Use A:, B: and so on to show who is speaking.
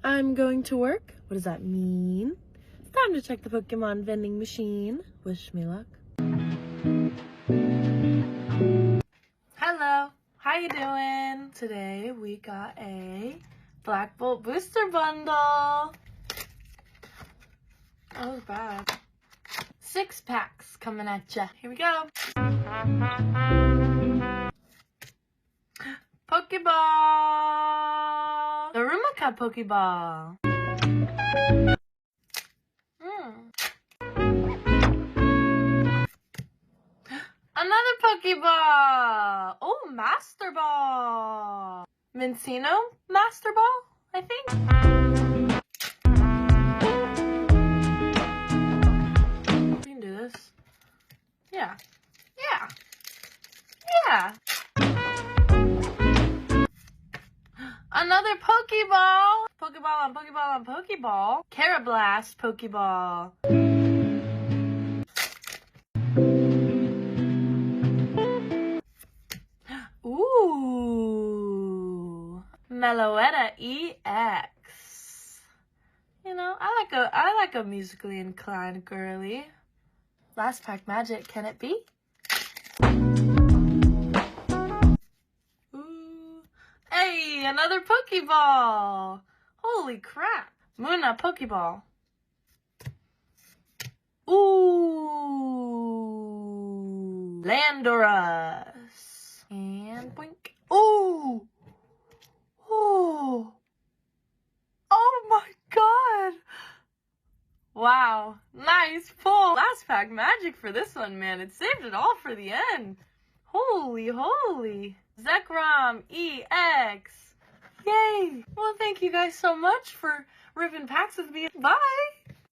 A: I'm going to work. What does that mean? It's time to check the Pokemon vending machine. Wish me luck. Hello, how you doing? Today we got a Black Bolt booster bundle. Oh, bad. 6 packs coming at ya. Here we go. Pokeball! The Rumaka Pokeball. Another Pokeball! Oh, Master Ball! Mincino Master Ball, I think. We can do this. Yeah. Yeah. Yeah. Another Pokeball! Pokeball on Pokeball on Pokeball. Carablast Pokeball. Ooh. Meloetta EX. You know, I like a musically inclined girly. Last pack magic, can it be? Hey, another Pokeball! Holy crap! Muna Pokeball. Ooh! Landorus. And blink. Ooh! Ooh! Oh my god! Wow. Nice pull. Last pack magic for this one, man. It saved it all for the end. Holy, holy. Zekrom EX. Yay. Well, thank you guys so much for ripping packs with me. Bye.